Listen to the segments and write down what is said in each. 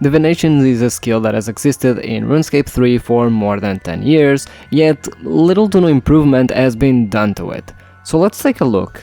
Divination is a skill that has existed in RuneScape 3 for more than 10 years, yet little to no improvement has been done to it. So let's take a look.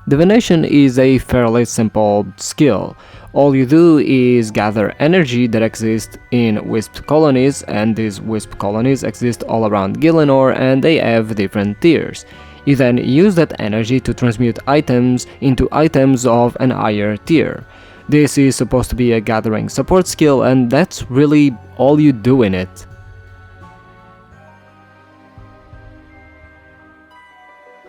Divination is a fairly simple skill. All you do is gather energy that exists in wisp colonies, and these wisp colonies exist all around Gielinor and they have different tiers. You then use that energy to transmute items into items of an higher tier. This is supposed to be a gathering support skill, and that's really all you do in it.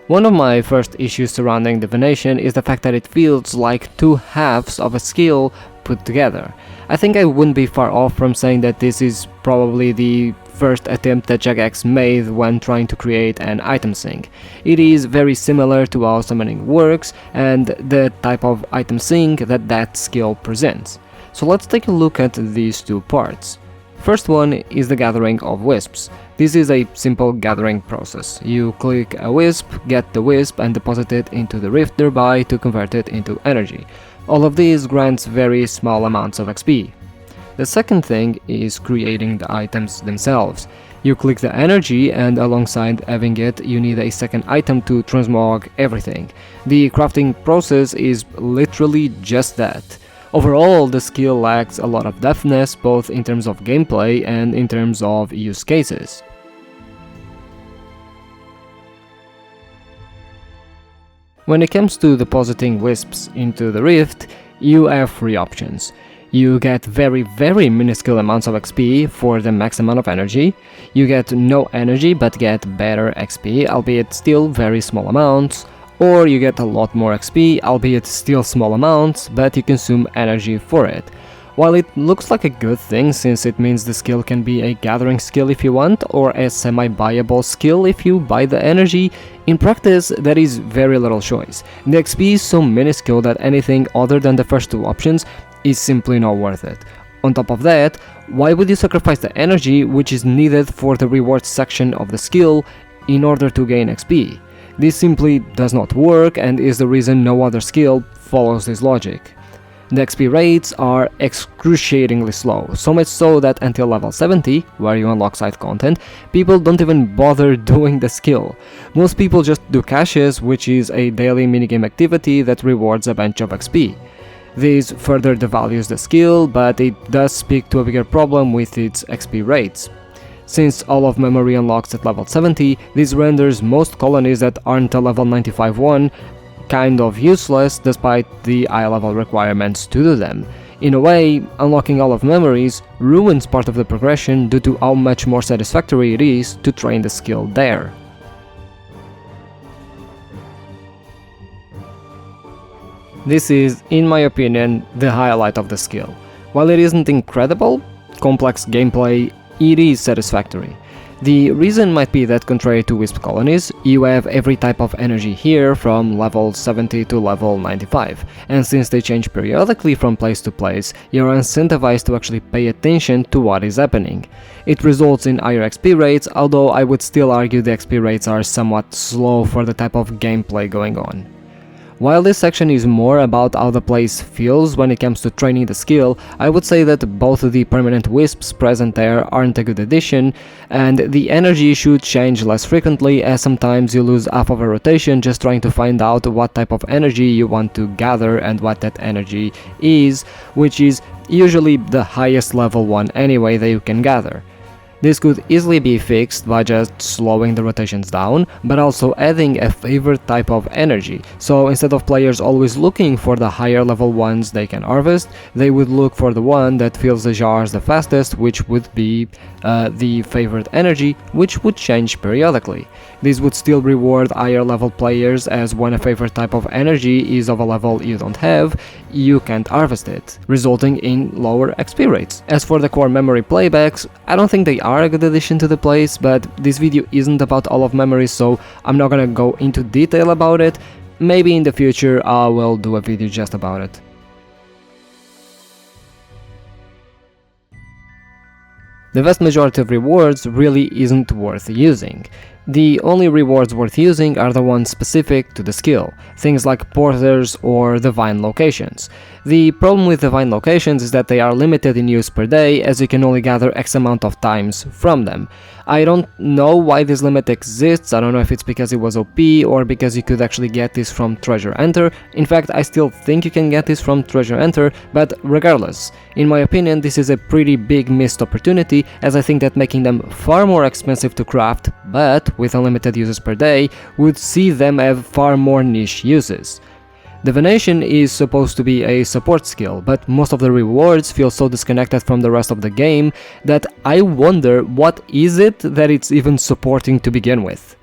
One of my first issues surrounding Divination is the fact that it feels like two halves of a skill put together. I think I wouldn't be far off from saying that this is probably the first attempt that Jagex made when trying to create an item sync. It is very similar to how summoning works and the type of item sync that skill presents. So let's take a look at these two parts. First one is the gathering of wisps. This is a simple gathering process. You click a wisp, get the wisp and deposit it into the rift nearby to convert it into energy. All of these grants very small amounts of XP. The second thing is creating the items themselves. You click the energy and alongside having it, you need a second item to transmog everything. The crafting process is literally just that. Overall, the skill lacks a lot of depthness both in terms of gameplay and in terms of use cases. When it comes to depositing wisps into the rift, you have three options. You get very minuscule amounts of XP for the max amount of energy, you get no energy but get better XP, albeit still very small amounts, or you get a lot more XP, albeit still small amounts, but you consume energy for it. While it looks like a good thing since it means the skill can be a gathering skill if you want, or a semi-buyable skill if you buy the energy, in practice there is very little choice. The XP is so minuscule that anything other than the first two options is simply not worth it. On top of that, why would you sacrifice the energy which is needed for the rewards section of the skill in order to gain XP? This simply does not work and is the reason no other skill follows this logic. The XP rates are excruciatingly slow, so much so that until level 70, where you unlock side content, people don't even bother doing the skill. Most people just do caches, which is a daily minigame activity that rewards a bunch of XP. This further devalues the skill, but it does speak to a bigger problem with its XP rates. Since all of memory unlocks at level 70, this renders most colonies that aren't a level 95 one kind of useless despite the high level requirements to do them. In a way, unlocking all of memories ruins part of the progression due to how much more satisfactory it is to train the skill there. This is, in my opinion, the highlight of the skill. While it isn't incredible, complex gameplay, it is satisfactory. The reason might be that contrary to Wisp colonies, you have every type of energy here from level 70 to level 95, and since they change periodically from place to place, you're incentivized to actually pay attention to what is happening. It results in higher XP rates, although I would still argue the XP rates are somewhat slow for the type of gameplay going on. While this section is more about how the place feels when it comes to training the skill, I would say that both the permanent wisps present there aren't a good addition, and the energy should change less frequently, as sometimes you lose half of a rotation just trying to find out what type of energy you want to gather and what that energy is, which is usually the highest level one anyway that you can gather. This could easily be fixed by just slowing the rotations down, but also adding a favorite type of energy. So instead of players always looking for the higher level ones they can harvest, they would look for the one that fills the jars the fastest, which would be the favorite energy, which would change periodically. This would still reward higher level players, as when a favorite type of energy is of a level you don't have, you can't harvest it, resulting in lower XP rates. As for the core memory playbacks, I don't think they are a good addition to the place, but this video isn't about all of memories, so I'm not gonna go into detail about it. Maybe in the future I will do a video just about it. The vast majority of rewards really isn't worth using. The only rewards worth using are the ones specific to the skill, things like porters or divine locations. The problem with divine locations is that they are limited in use per day, as you can only gather X amount of times from them. I don't know why this limit exists. I don't know if it's because it was OP or because you could actually get this from Treasure Enter. In fact, I still think you can get this from Treasure Enter, but regardless, in my opinion, this is a pretty big missed opportunity, as I think that making them far more expensive to craft, but with unlimited uses per day, would see them have far more niche uses. Divination is supposed to be a support skill, but most of the rewards feel so disconnected from the rest of the game that I wonder what is it that it's even supporting to begin with.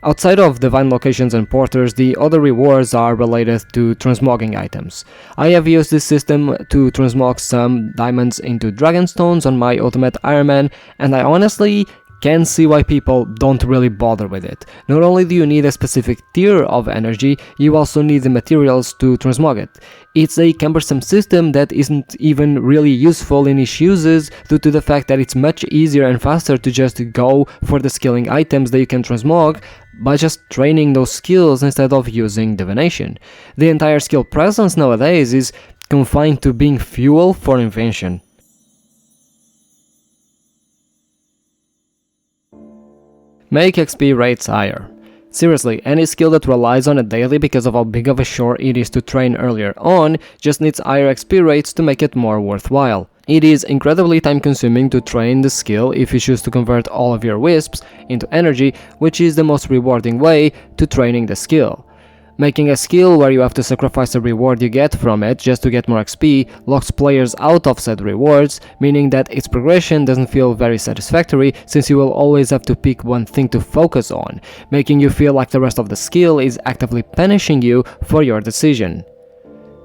Outside of divine locations and porters, the other rewards are related to transmogging items. I have used this system to transmog some diamonds into dragonstones on my ultimate Iron Man, and I honestly can see why people don't really bother with it. Not only do you need a specific tier of energy, you also need the materials to transmog it. It's a cumbersome system that isn't even really useful in its uses due to the fact that it's much easier and faster to just go for the skilling items that you can transmog by just training those skills instead of using divination. The entire skill presence nowadays is confined to being fuel for invention. Make XP rates higher. Seriously, any skill that relies on it daily because of how big of a chore it is to train earlier on just needs higher XP rates to make it more worthwhile. It is incredibly time consuming to train the skill if you choose to convert all of your wisps into energy, which is the most rewarding way to training the skill. Making a skill where you have to sacrifice the reward you get from it just to get more XP locks players out of said rewards, meaning that its progression doesn't feel very satisfactory since you will always have to pick one thing to focus on, making you feel like the rest of the skill is actively punishing you for your decision.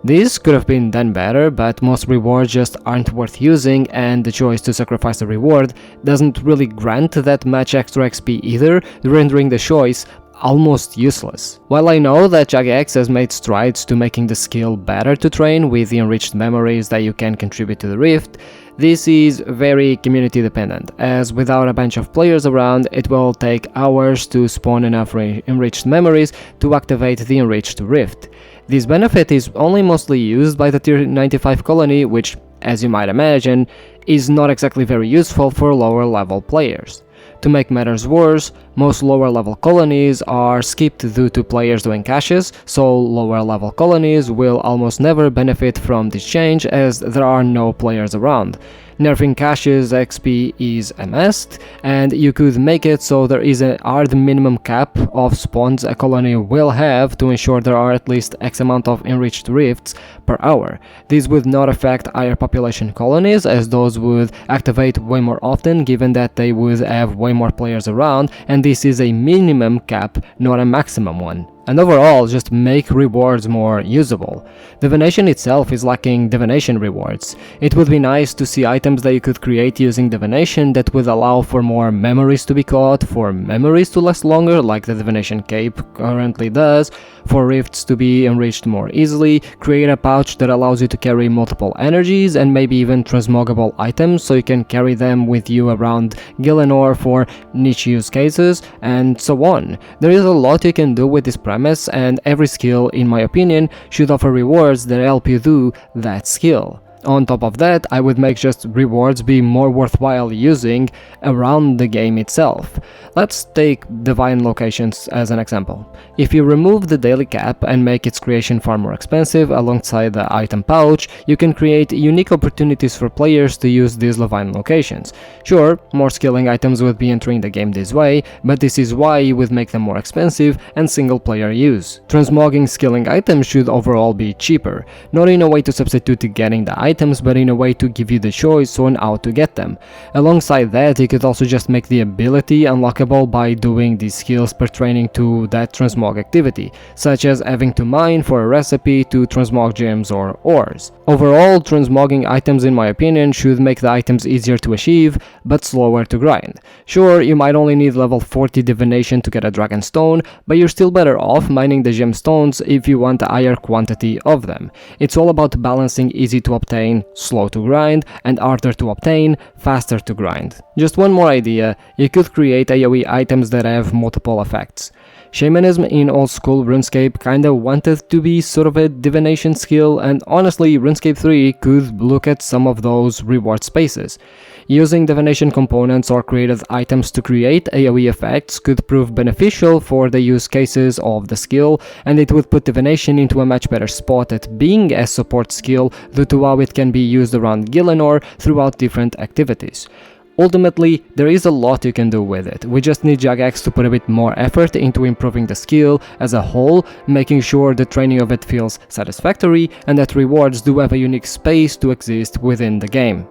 This could have been done better, but most rewards just aren't worth using, and the choice to sacrifice the reward doesn't really grant that much extra XP either, rendering the choice almost useless. While I know that Jagex has made strides to making the skill better to train with the enriched memories that you can contribute to the Rift, this is very community dependent, as without a bunch of players around, it will take hours to spawn enough enriched memories to activate the enriched Rift. This benefit is only mostly used by the tier 95 colony, which, as you might imagine, is not exactly very useful for lower level players. To make matters worse, most lower level colonies are skipped due to players doing caches, so lower level colonies will almost never benefit from this change as there are no players around. Nerfing caches XP is a must, and you could make it so there is a hard minimum cap of spawns a colony will have to ensure there are at least X amount of enriched rifts per hour. This would not affect higher population colonies, as those would activate way more often given that they would have way more players around, and this is a minimum cap, not a maximum one. And overall, just make rewards more usable. Divination itself is lacking divination rewards. It would be nice to see items that you could create using divination that would allow for more memories to be caught, for memories to last longer like the divination cape currently does, for rifts to be enriched more easily, create a pouch that allows you to carry multiple energies and maybe even transmogable items so you can carry them with you around Gillenor for niche use cases, and so on. There is a lot you can do with this premise, and every skill, in my opinion, should offer rewards that help you do that skill. On top of that, I would make just rewards be more worthwhile using around the game itself. Let's take divine locations as an example. If you remove the daily cap and make its creation far more expensive alongside the item pouch, you can create unique opportunities for players to use these divine locations. Sure, more skilling items would be entering the game this way, but this is why you would make them more expensive and single player use. Transmogging skilling items should overall be cheaper, not in a way to substitute to getting the items, but in a way to give you the choice on how to get them. Alongside that, you could also just make the ability unlockable by doing these skills pertaining to that transmog activity, such as having to mine for a recipe to transmog gems or ores. Overall, transmogging items, in my opinion, should make the items easier to achieve, but slower to grind. Sure, you might only need level 40 divination to get a dragonstone, but you're still better off mining the gemstones if you want a higher quantity of them. It's all about balancing easy to obtain, slow to grind, and harder to obtain, faster to grind. Just one more idea, you could create AoE items that have multiple effects. Shamanism in old school RuneScape kinda wanted to be sort of a divination skill, and honestly RuneScape 3 could look at some of those reward spaces. Using divination components or created items to create AoE effects could prove beneficial for the use cases of the skill, and it would put divination into a much better spot at being a support skill due to how it can be used around Gielinor throughout different activities. Ultimately, there is a lot you can do with it, we just need Jagex to put a bit more effort into improving the skill as a whole, making sure the training of it feels satisfactory and that rewards do have a unique space to exist within the game.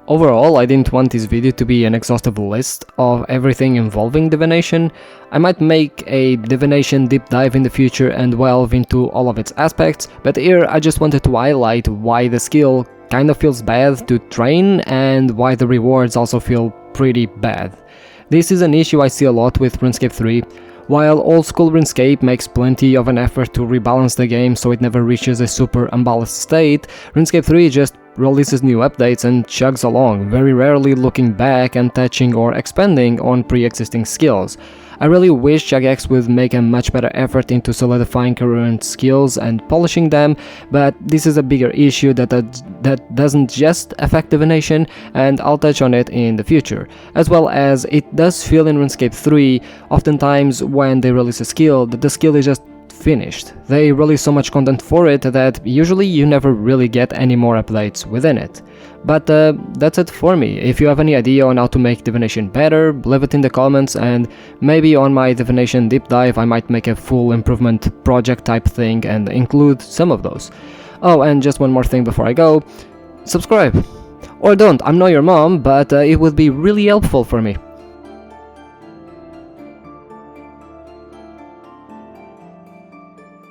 Overall, I didn't want this video to be an exhaustive list of everything involving divination. I might make a divination deep dive in the future and delve into all of its aspects, but here I just wanted to highlight why the skill kind of feels bad to train and why the rewards also feel pretty bad. This is an issue I see a lot with RuneScape 3. While old school RuneScape makes plenty of an effort to rebalance the game so it never reaches a super unbalanced state, RuneScape 3 just releases new updates and chugs along, very rarely looking back and touching or expanding on pre-existing skills. I really wish Jagex would make a much better effort into solidifying current skills and polishing them, but this is a bigger issue that doesn't just affect Divination, and I'll touch on it in the future. As well as it does feel in RuneScape 3, oftentimes when they release a skill, that the skill is just finished. They release so much content for it that usually you never really get any more updates within it. But that's it for me. If you have any idea on how to make Divination better, leave it in the comments, and maybe on my Divination deep dive I might make a full improvement project type thing and include some of those. Oh, and just one more thing before I go, subscribe. Or don't, I'm not your mom, but it would be really helpful for me.